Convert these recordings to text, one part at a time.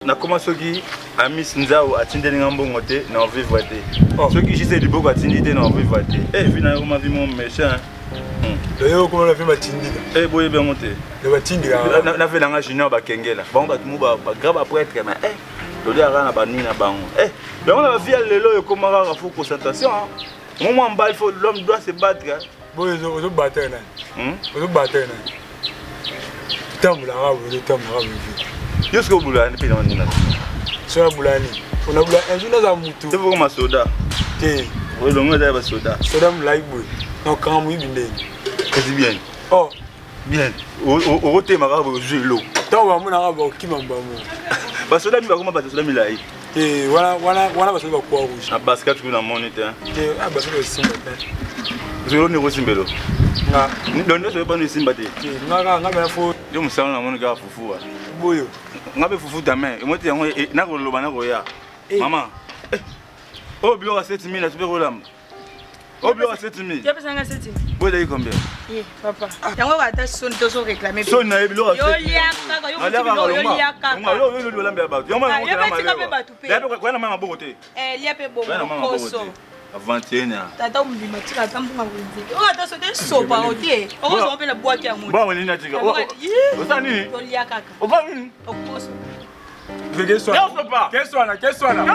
Na commence qui a mis Nzao a tindé ngambongo te na vivre te. Ceux qui j'essaie du beaucoup a tindé na vivre te. Eh finalement ma vie mon méchant. D'ailleurs comment la vie m'a tindé. Eh boye bien monté. Le tindé na fait dans junior ba kengela. Bon ba tumu ba grave après être mais le dia rana ba nina bango. Mais on a vie lelo comment ra faut concentration. Moment en balle faut l'homme doit se battre. Boye zo battre na. Zo battre na. Tamula ra bo tamula ra bo. Yosko bulani pina ndina. So bulani. On a bulani un jour dans mutu. C'est pour ma soda. Té. Oui, l'on a des soda. Soda me like boy. Non quand mu binde. C'est bien. Oh, bien. Au thé marabout jouer l'eau. Tant va mon arabe qui m'amba mo. Ba soda mi ba comment ba soda mi lai. Et voilà ba soda quoi rouge. A basket tu na moniteur. Et ah ba soda simba. Zero ni rosimbelo. Nga. Ni donne so pas ni simba te. Nga ba fo. Yo musana na monika fufu. Boyo. Ngabe fufu dame. E moti yango na ko loba na ko ya. Maman. Oh bio à 7000 la super rolam. Oh bio à 7000. Tu as besoin de 7000. Vous avez combien? Eh papa. Yango va ta son to so réclamer. Son na ebilo à 7000. Yo liaka, yo liaka. Yo yo lamba ba. Yo ma ko na ma. Ya ko na mama bokote. Lia pe bo. Koso. Avantena. Tata umlima tika tambunga kunziki. O ata so de sopa otie. O ko so pe na boaki ya moto. Ba woni na tika. O sa ni? Yo liaka. O ba ni? O koso. Qu'est-ce soit là.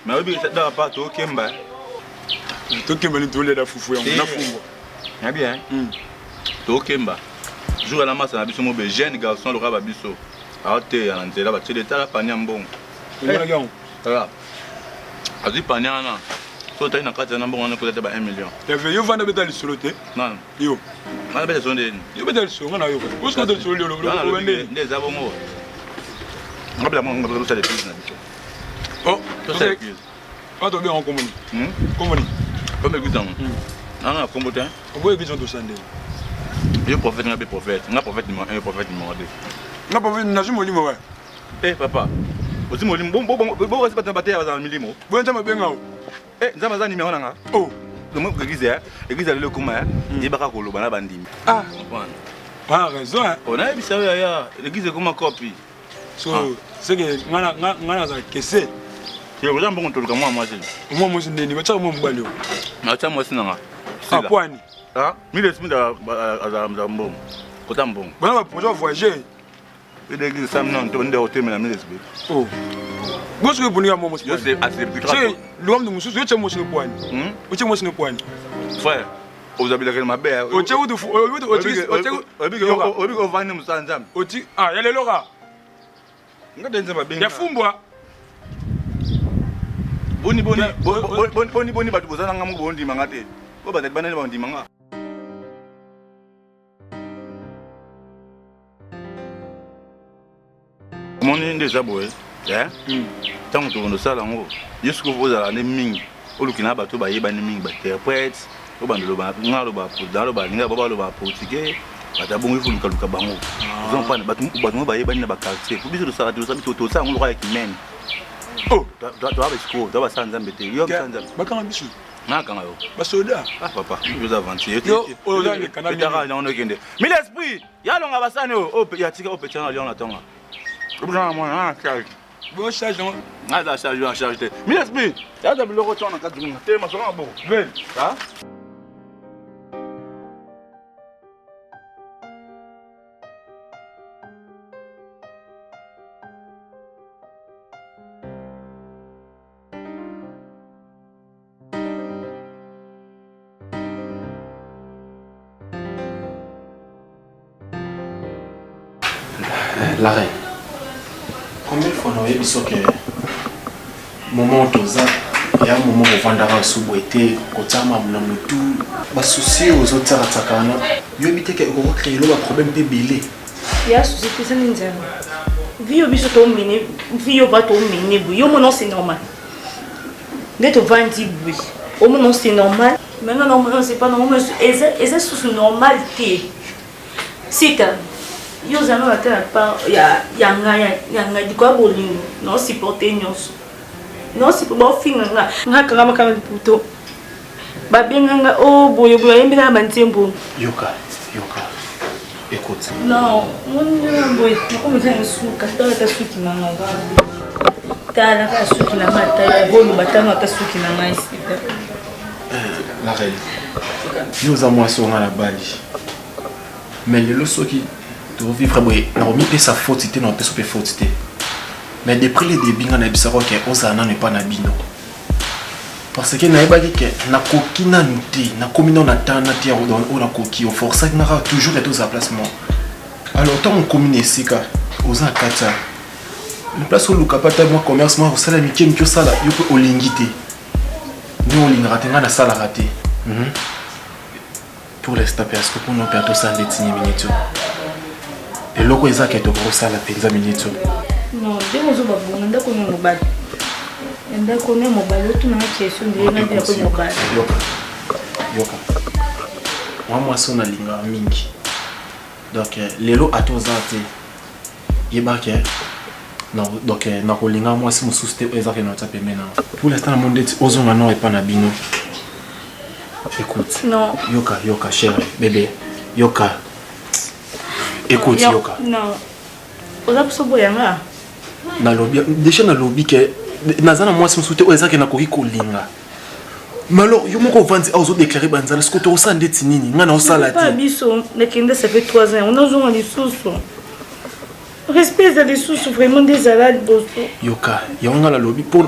Mais obi ça pas to kemba. To kemba ni to le da fufu yango na fumbo. Ya bien. To kemba. Jour à la masse na biso mo be jeune garçon le raba biso. Aote ya nzela ba tshele tala panya mbongo. Ngona yango. Tala. Azi panya na. So ta ina kati na mbongo na ko tata ba 1 million. Ya ve yo vanda beta lisolo te. Non. Yo. Ngana beta sonde. Yo beta lisolo ngana yo. Où est-ce que tu lisolo lo wende? Ndeza bongo. Ngabla mo ngabla ça les plus na biso. Oh, to c'est. Quand on bien en commune. Commune. Comme écoutons. Ah, comme ça. On voit qu'ils ont tout sandé. Le prophète n'a pas prophète. N'a prophète un prophète numéro 2. N'a pas vu n'a jamais molimo ouais. Eh papa. Aussi molimo bon c'est pas ton bataille dans milimo. Bon ça m'a bien ngao. Eh nzama za numéro nanga. Oh. Donc église le kuma et baka ko loba na bandimi. Ah. Ah raison hein. On a bisa ya l'église comme copie. So c'est que ngana za kese. Je vous en bon tout le moi c'est. Moi moi c'est ndeni bacha moi mbali. Na cha moi sinanga. Ah kwani. Ah, 1000 à mbongo. Kota mbongo. Bana ba projet voyager. Et l'église ça non to ndo hotel na 1000. Oh. Bosi que bunia moi moi. Yo c'est assez plus. C'est l'homme de mususu eche moi kwani. Eche moi kwani. Frère, vous avez la mabe. Oche wudu obi ko vani musanzam. Oti ah yale loka. Ngade nzamba benga. Ya fumbwa. Boni batu bozana ngamu bondi mangate. Ko ba bana bondi manga. Mon déjà boy. Tant que on sala ngo. Yesu vous ala ne mingi. Olukina bato ba yeba ne mingi ba interprète. Ko bandelo ba ngalo ba pour dans le ba ninga ba lo ba portugais. Bata bongo ifu luka bango. Ils ont pas bato ba yeba ni ba quartier. Pour biso sala to sabi to sa ngo avec men. Oh, tu as esco, tu as sanzam bete. Yo sanzam. Bakanga bisu. Na kanga yo. Ba soda. Ah papa, je vous avancer. Yo, o dans le canal. Betara na ono kende. Mille esprit, ya longa basane o ya tika o petana lion na tonga. Obuna moi na charge. Bon charge non. Na da charge en charge. Mille esprit, ya da biloko tona ka dunga. Te ma songa bo. Ben, ha? La reine, combien de fois on a vu que moment où il y a un moment où on va sous boîté, quand on a un tout, bah souci aux autres attaquants, il y a évité qu'on va créer le problème bébé. Il y a souci que ça n'est pas. Vie au biso to mini, vie au bateau mini, oui, au moment c'est normal. Dès que 20 oui, au moment c'est normal. Maintenant non, c'est pas normal, et c'est sous normalité. C'est yo zana la part ya nga di kwa bolingo non supporter nyonso non si pour finga nga kanga makama puto babenganga oh boye boye yembela bantembo. Yoka. Écoute. Non, mon boye, comme ça suka, ta suki na nga. Ta la suki na mata ya bolo batano ta suki na nga ici. La reine. Nous avons à la Bali. Mais le soki de vivre na remis sa faute c'était non peut faute. Mais depuis le début on a bisaro que ozana n'est pas na bino. Parce que na ebaki que na koki na nté na komino na tana tia o na koki o força na toujours être aux placement. Alors tant on commune sika oza kata. Le place où le capata moi commerce moi au sala mi kem sala yoko olingité. Nous on lingera tenga na sala raté. Pour les taper parce que pour nous perdre ça les 10 minutes. Et loko eza que to gros sala penza minutes. Non, dès que on a qu'on est mobile. Enda kone mobile tu na question de na dia ko mobile. Yoka. Moi son alinga mingi. Donc lelo atozate. Yebake. Non, donc na ko linga moi si mususte ezake na taper maintenant. Pour l'instant le monde ozonga non et pas na bino. Écoute. Non. Yoka chérie, bébé. Yoka. Écoute Yoka. Non. Oza psobo yanga. Na lobby déjà na lobby que nazana moi si mususte ezake na ko linga. Mais alors, yo moko vandi a ozo déclarer banzala ce que tu ressens ndeti nini ngana osala pas biso nekende ça fait 3 ans on a besoin de sous. Respect des sous vraiment des salades bosso. Yoka, yonga la lobby pour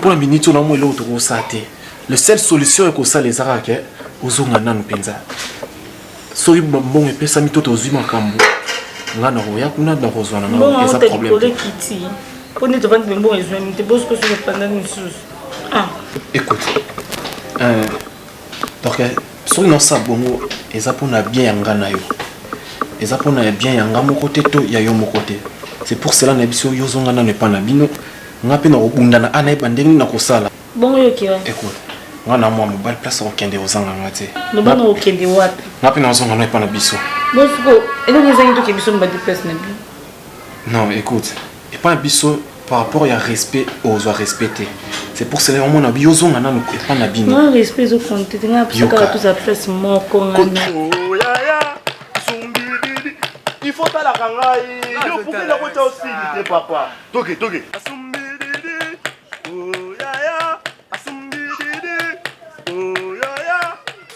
la minute on a moi l'autre osate. La seule solution est que ça les arake ozo ngana no penza. So yi bon et pesa mitoto ozu makambo. Ngana roya kuna na rozwana na eza problème. Pour ne te vendre bon et je te bosse que sur pendant une sous. Ah. Écoute. Donc so non ça bongo eza pona bien yanga na yo. Eza pona bien yanga mo côté to ya yo mo côté. C'est pour cela na biso yo zonga na ne pas na bino. Ngape na obunda na ana bandeni na kosala. Bon yo kiwa. Écoute. Ngana mo mobile place au kende ozanga ngate. No bana au kende wapi? Ngape na zonga na pas na biso. Bosko, et donc les gens qui biso mba de place na bi. Non, écoute. Et pas biso par rapport à respect aux respecter. C'est pour cela que na biyo zonga na pas na bino. Non, respect au compte, tu n'as pas tout ça place mon comme oh ya sumbidi il faut pas la kangai yo pour la route aussi n'était papa toke sumbidi oh ya sumbidi oh ya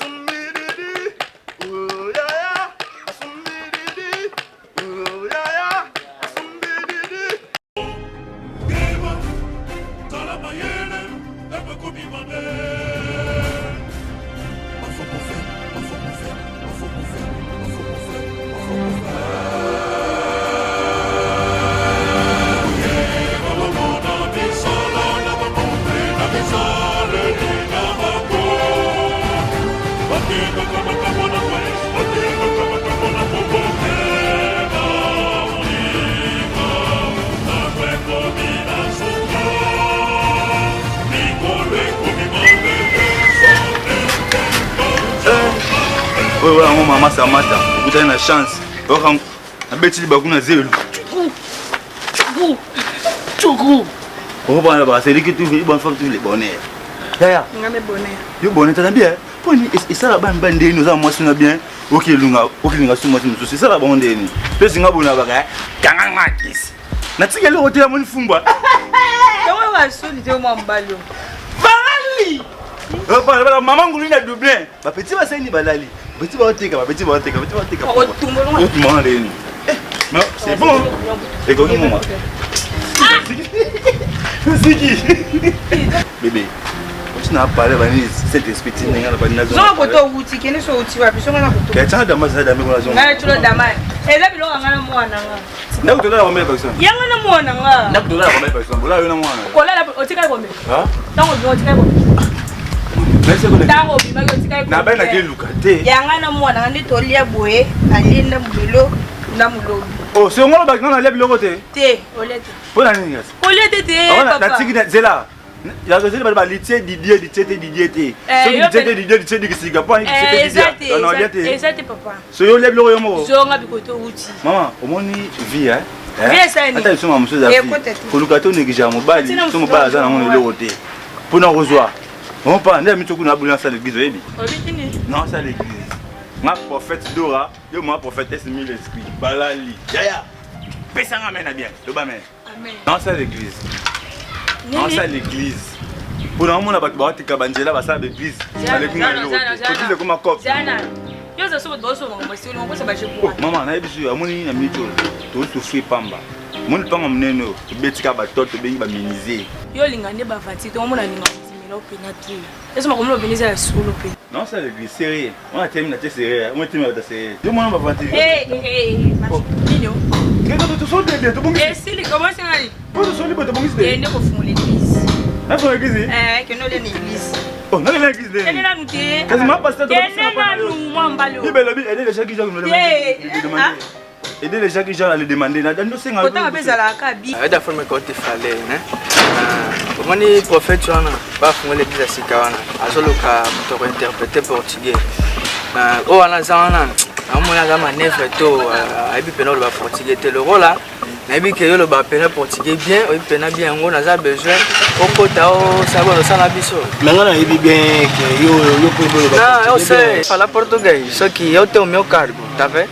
sumbidi oh ya sumbidi oh ya sumbidi dans la moyenne un peu comme oui, mon maman, ça m'a vous avez une chance. Vous avez une zéro. Vous avez c'est que tu veux les bonnets. Yaya. Yo bonnet, t'as bien. Et ça, la bande nous avons moi bien. Ok, lunga, ok, lunga, c'est ça la bande. Le singa bona baga. Kangamakis. Natika le hôtel à mon fumba. Comment va solide au mambalo? Balali. Maman goulina doublé. Ma petite va saigner balali. Petit baoteka. Oh, tout le monde est. Non, c'est bon. Et comment maman? C'est qui? Bébé. Tu n'as pas parlé de cette espèce de n'importe quoi. Non, quand tu outil, qu'est-ce que tu outil va plus on a couteau. Qu'est-ce que tu as demandé à la maison? Na tu le demande. Et là bilo ngana mwana nga. Na kutola la combien personne? Yanga na mwana nga. Na kutola la combien personne? Là yo na mwana. Ko la otika combien? Hein? Tango bi otika combien? Merci ko. Tango bi ma otika combien? Na ba na ke lukate. Yanga na mwana nga ndi tolia boye, alinda mbilo na mulobi. Oh, c'est ngolo ba ngana lebi lokote. Te, olete. Pona nini ngasi? Olete te papa. papa. Na tiki na zela. Ya gazeli ba litie Didier te. So Didier di kisiga pa ni Didier. Non, olete. Exact papa. So yo lebi loko yo mo. Zonga bikoto uti. Maman, omoni vie hein? Vie ça ni. Attends, so ma vie. Ko lukato negija mobali, so mobali za na mo lokote. Pona kozwa. On parle, on a mis tout le monde dans l'église. Non, c'est l'église. Ma prophète Dora, yo ma prophétesse mis l'esprit. Balali. Yaya. Pesa amène bien. Amen. Non, c'est l'église. Non, c'est l'église. Pour le moment, on a battu Barote Kabandjela, bah ça l'église. L'église est comme un cop. Maman, on a besoin de money na mito. Tu souffres pamba. Mon panga mneno, betika batoto bengi ba miniser. Yo lingane ba fati, to mona linga mzimela opénatrice. Est-ce que comme organiser la solo pe? Non, c'est l'église sérieux. On a terminé la sérieux. On a terminé la sérieux. Yo mona ba fati. Nino. Qu'est-ce que tu sors de bon? Si les comment c'est allé? Pour tu sors de bon Il y a une fois l'église. Ah, faut l'église. Que non l'église. Oh, non l'église. Elle est là nous té. Quasi ma pasteur. Elle est là nous moi mbalo. Il belle vie, aider les gens qui ont demandé. Aider les gens qui ont allé demander. Dans ce Quand on appelle ça la kabi. Aida forme ko te fale, né? Omani prophète wana ba funga l'église à Sikawana. Azoloka to interpréter portugais. O wana zana. Amona za manevre to aibi pena le portugais te le rôle là. Naibi ke yo le ba pena portugais bien, o pena bien ngo na za besoin. Okota o sabo ça la biso. Maintenant aibi bien que yo peut Non, eu sei falar português, só que eu tenho meu cargo, tá vendo?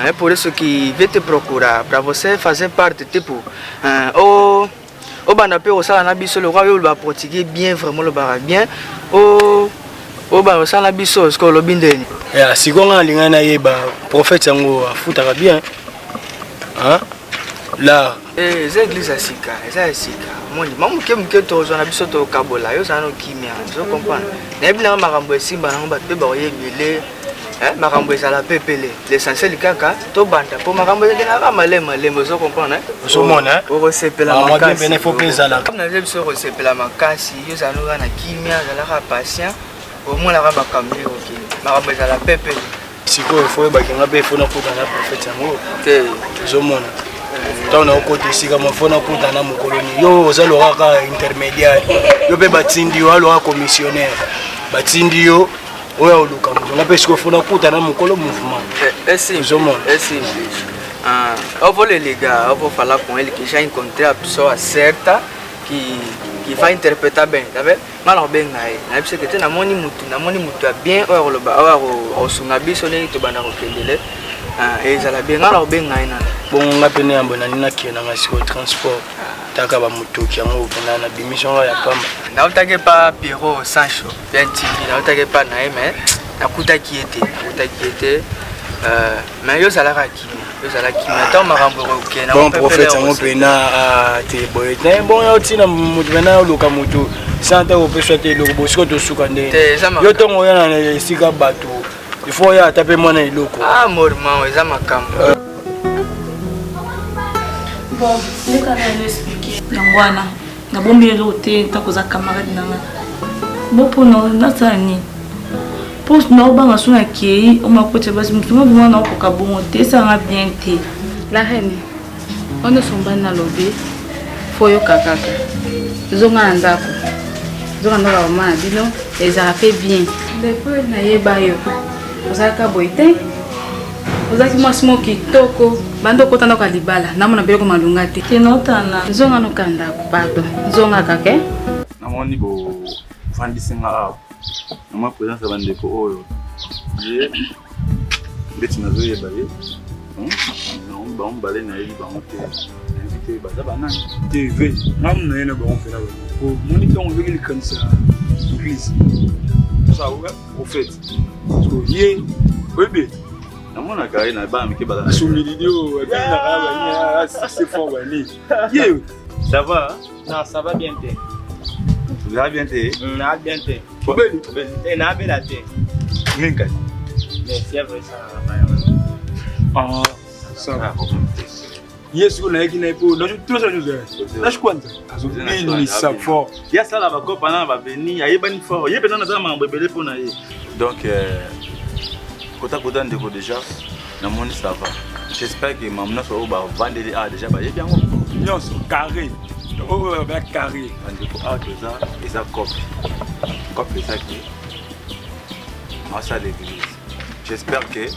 É por isso que vem te procurar para você fazer parte tipo o banape o sala na biso le roi yo le portugais bien vraiment le bara bien o ba sala biso ce que le bindeni ya sikonga lingana yeba prophète yango afutaka bien hein là église à Sika eza Sika moni mamu ke to zo na biso to kabola yo sana kimia zo comprendre na bina makambo esimba na ba pe ba oyebele makambo ezala pepele l'essentiel kaka to banda po makambo ezala malema lembo zo comprendre zo mona o sepela makasi bien faut pesa comme na zebi so sepela makasi yo zanoka na kimia zala ka patient au moins la ba kambi OK makambo ezala pepele siko faut ba kinga be faut na kuta na prophète yango te zo mona tant na côté sika mo faut na kuta na mokoloni yo ozaloka ka intermédiaire yo pe batindi yo alo commissionnaire batindi yo oya oluka mutu ngape siko funa kuta na mukolo mouvement esi ovole les gars on va parler con elle qui j'ai rencontré une personne certa qui va interpréter bien d'accord malon ben ngai na bise que na moni mutu bien oya loba oya o sunga biso ne to bana ko kendele et ça la bien malon ben ngai na bon ngape ne ambona nina kiena ngasiko transport taka ba mutoki yango pena na bimission ya pamba na utake pa Pierrot Sancho bien tiki na utake pa na mais nakuta qui était mais yo sala ki maintenant makambo ko kena bon prophète yango pena te boy bon yo tina mutu pena oluka mutu santa ko peswa te loko bosiko to suka nde yo tongo yana na sika bato il faut ya taper mona iloko morman eza makambo bon le kana expliquer ngwana na bombi elote takoza camarade nanga bopono natani pos na obanga suna kei o makote basi mtunga buma na okoka bongo te sanga bien te la reine on somba na lobe foyo kakaka zonga ndako wa ma bino eza fait bien depuis na yeba yo ozaka boite ozaki mwasimo kitoko bando kotanda kwa libala namona bele ko malunga te kenotana zonga no kanda pardon zonga kake namoni bo fandisinga awa nama présence bandeko oyo ye beti nazoyeba ye bango bale na yebi bango te invité baza banani tv namu na yena bango fena ko moni tongo beki likanisa église ça ouais prophète parce que ye bébé namonaka ye na bamike bala sumilidio ebina c'est fort bani ye ça va non ça va bien te vous allez bien te na bien te obeli et na bela te minka mais c'est vrai ça ça va yes ko na yaki na ipo na tout ça nous lâche kwanza azobini ça fort ya sala ba kopa na ba beni ayebani fort ye pena na za mambo ebele pona ye donc kota ndeko déjà na moni ça va j'espère que mamna so ba vendre déjà ba yebi yango nyonso carré oh ba carré ndeko déjà eza copie ça qui ma ça l'église j'espère que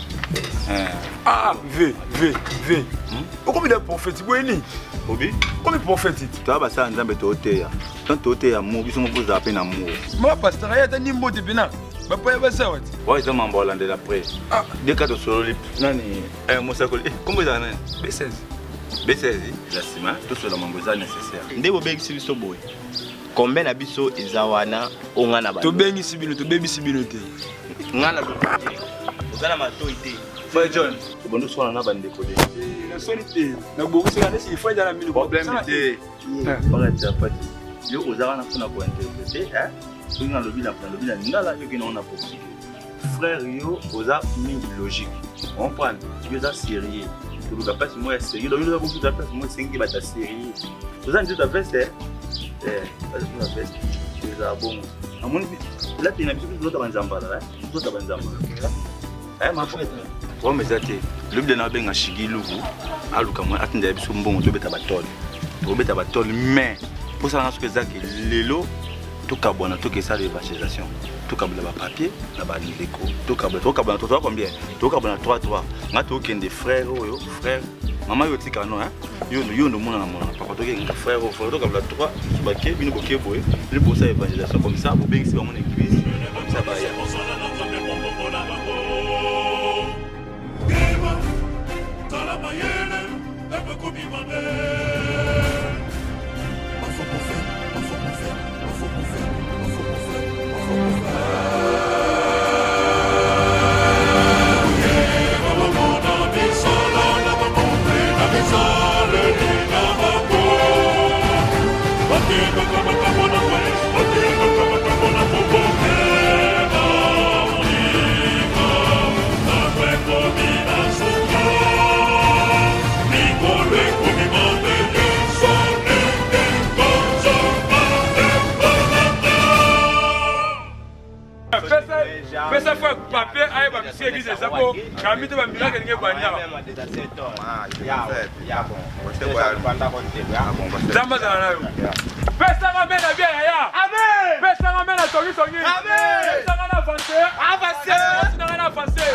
Combien de prophètes? Oui, Obi? Combien de prophètes? Tu as passé un peu de tant toté amour biso mo poza peine amour moi pasteur ayata nimbo te bina bapa ba sawat ouais ça m'en balande après dès que tu solo nani Moussa Koli comment ça nani B16 la sima tout cela mamboza nécessaire ndebo bengisi biso boy combien na biso ezawana onga ba to bengisi bino te ngana lo ozana mato ite Frère John bondo sona na bande ko na solité na bogo c'est là si frère dans la mine problème de pas de zapati yo ozana na ko interpréter nga lobi na ngala yo ki na politique frère yo oza mingi logique on prend yo za sérieux tu dois pas moi sérieux donc nous avons tout à fait moi 5 ba ta sérieux oza ndio ta feste pas de la feste tu za bon amoni là tu na biso tout ta banzambala tout ta banzambala ma frère on me zate le bien na benga shigiluvu aluka moi atinde biso mbongo to beta batole mais pour ça ce que zaki lelo tout cabona tout que ça l'évangélisation tout cabona ba papier na ba leko tout cabona to combien tout cabona 3 nga to kende frère oyo frère maman yo tika no yo no mona na mona papa to kende frère to cabona 3 baké bino boké boy le pour ça évangélisation comme ça pour bengisi ba mon église comme ça ba ya Pesa fois papier aye ba monsieur église ça pour kamite ba milaka ninge banya zamba za nayo pesa ngame na bien ya amen pesa ngame na songi amen pesa ngame na avancer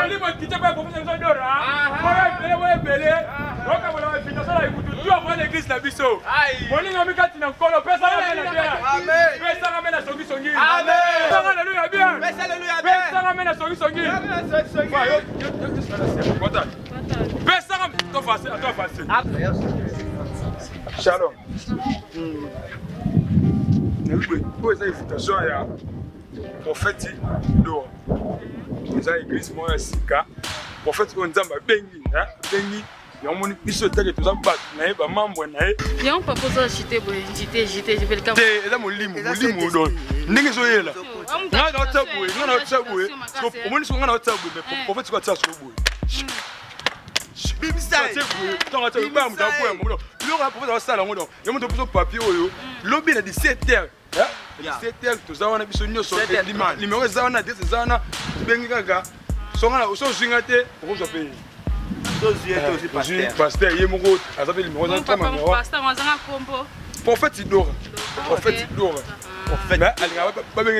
oli mo kite kwa ko mwenye ndora moya bele roka bona finance la ikutu tu kwa l'église na biso moni ngami kati na nkolo pesa ngame na bien amen pesa ngame na songi amen alléluia bien pesa alléluia bien pesa ngame na songi pesa ngame to face Shalom. Où est l'invitation à prophète d'or? Nous avons l'église moi Sika. Prophète on zamba bengi, bengi. Ya moni biso teke to zamba na ye ba mambo na ye. Ya on propose acheter jité je vais le camp. Eza molimo don. Ndenge zo yela. Na na taboué, Parce que au moins so ngana taboué mais prophète ko tsa so boy. Bibisa. Tant que tu vas me faire moi. Le prophète va sala ngodo. Ya moto biso papier oyo. Lobi na 17h. 17h to zawana biso nyoso dimanche. Numéro zawana adresse zawana bengi kaka. Songana oso zwingate ozo payer. Pasteur, il y a mon gros, ça s'appelle numéro 1. Pasteur, on a combo. Prophète Idora. Prophète Idora. Prophète.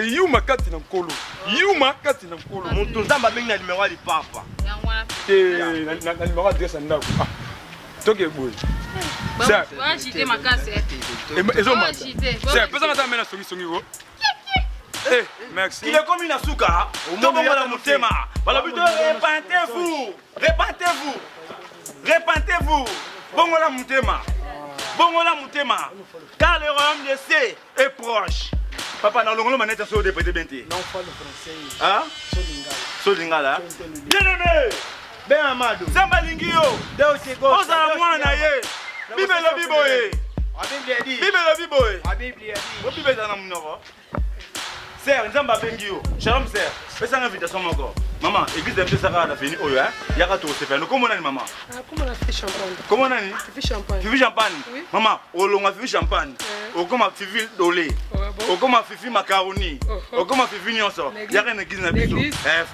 Il y a uma kati na nkolo. Yuma kati na nkolo. Mon zamba bengi na numéro ali papa. Na numéro adresse ndako. Toke boy. Ça. Va agiter ma casse. Ezo mata. C'est pas ça mena songi wo. Eh, merci. Il est comme une asuka. Tout bon la mutema. Voilà plutôt répentez-vous. Bon la mutema. Car le royaume de C est proche. Papa na longolo maneta so de pété benti. Non pas le français. Hein? Solingala. Bien-aimé. Ben Amadou. Zamba lingio. Oza mwana ye. Bibelo biboye. Bible dit. Bible dans munoko. Sœur, nzamba bengio. Shalom sœur. Pesa une invitation moko. Maman, église de Mtesaka na fini oyo yaka to se faire. Comment nani maman? Comment on a fait champagne? Comment nani? Fifi champagne. Fifi champagne. Oui. Maman, olonga fifi champagne. Okoma fifi dolé. Okoma fifi macaroni. Okoma fifi nyonso. Yaka na église na biso.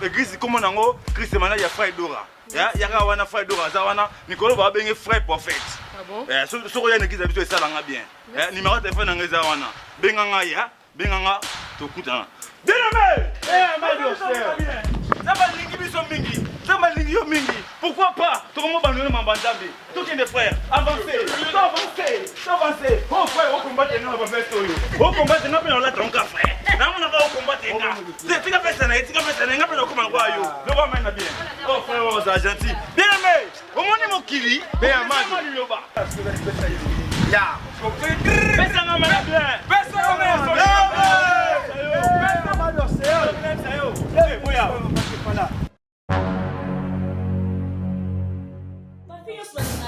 Église comment nango Christ mana ya frère Dora. Yaka wana frère Dora za wana Nikolo ba benge frère prophète. Ah bon? So ya na église na biso esalanga bien. Numéro de téléphone nga za wana. Benganga ya, benganga to kutana. Bien-aimé! Pourquoi pas? Tout le monde va nous demander. Tous les frères, avancez. Oh frère, combattre non pas faire ça yo. Au combattre non pas la tronca frère. Na mona va au combattre nga. C'est tika pesa na nga pesa comment quoi yo. Le va maintenant bien. Oh frère, oh ça gentil. Bien aimé. Au moins mon kili. Bien amadi. Ya. Pesa nga mana bien. Pesa nga mana. Pesa nga mana. Eh boya.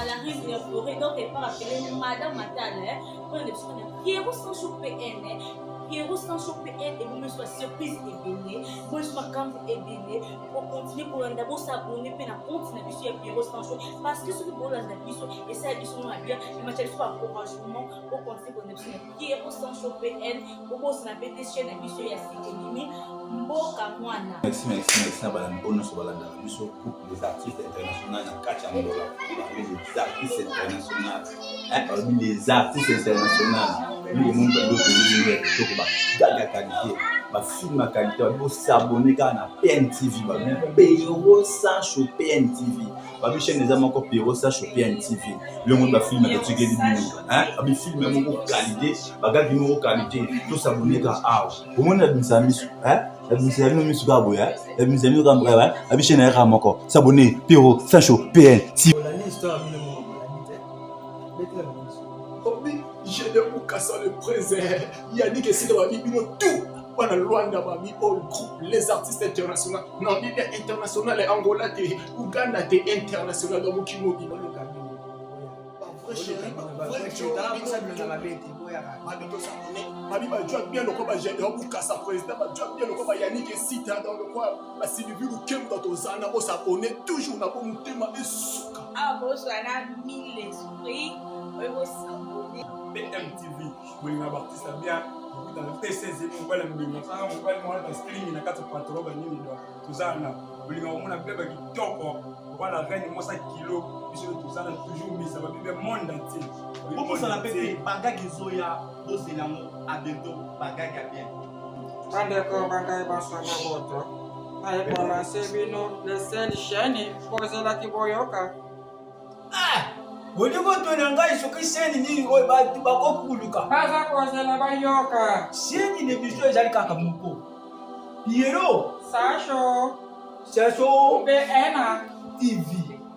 À la rue de la forêt, donc elle part appeler Madame Matal, pour une émission de Pierrot Sancho PN, Pierrot Sancho PN, et vous me soyez surprise et béné, vous soyez quand et béné, pour continuer pour d'abord s'abonner, puis la continuer sur Pierrot Sancho, parce que ce que pour la émission, et ça, émission là bien, le matériel soit encouragement, pour continuer pour une émission de Pierrot Sancho PN, pour vous s'en appeler chaîne émission, et à Sikemimi, Mboka Mwana. Merci, on se balade pour les artistes internationaux, 4 dollars. Les artistes internationaux, parmi les artistes internationaux, le monde de la qualité, ma film à qualité, on s'abonner à la PNTV, Pierrot Sancho PNTV, ma chaîne des amis encore Pierrot Sancho PNTV, le monde de film à tu gagnes des film même en qualité, bagage de qualité, tout s'abonner à Arch. Au monde de amis, vous avez mis sur Gaboya, vous avez mis dans Brava, vous chaîne à Ramoko, s'abonner Pierrot Sancho PNTV. Je ne vous casse le présent. Il y a dit que c'est dans la vie, tout. Pendant loin de ma vie, all groupe, les artistes internationaux. Non, il y a international et Angola, Ouganda, international dans mon kimogi. Bien le combat général pour casser président, bien le combat Yannick et Sita dans le coin, la Sylvie ou Kem dans ton zana, on s'abonne toujours dans mon thème et souka. Ah, bon, ça a mis l'esprit, on s'abonner. PMTV, vous avez artiste bien, dans le TCZ, vous voyez le milieu, vous voyez le streaming, la carte patron, tout ça, vous avez un bébé qui top, voilà, reine, moi ça kilo, tout ça, toujours mis, ça va vivre le monde entier. Pourquoi ça l'appelle Bagage Zoya, dos éléments, à bientôt, Bagage à bien. Pas d'accord, Bagage Bassoa Moto. Allez, pour la Sebino, le seul chaîne, pour la Kiboyoka. Ah! Oliko tonanga isoki seni ni oyo bakokuluka. Baza kozela bayoka. Seni de biso ezali kaka moko. Pierrot Sancho PN TV.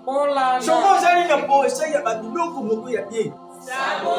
Pola. Soko ezali na po esaya babiloko moko ya bien. Sabo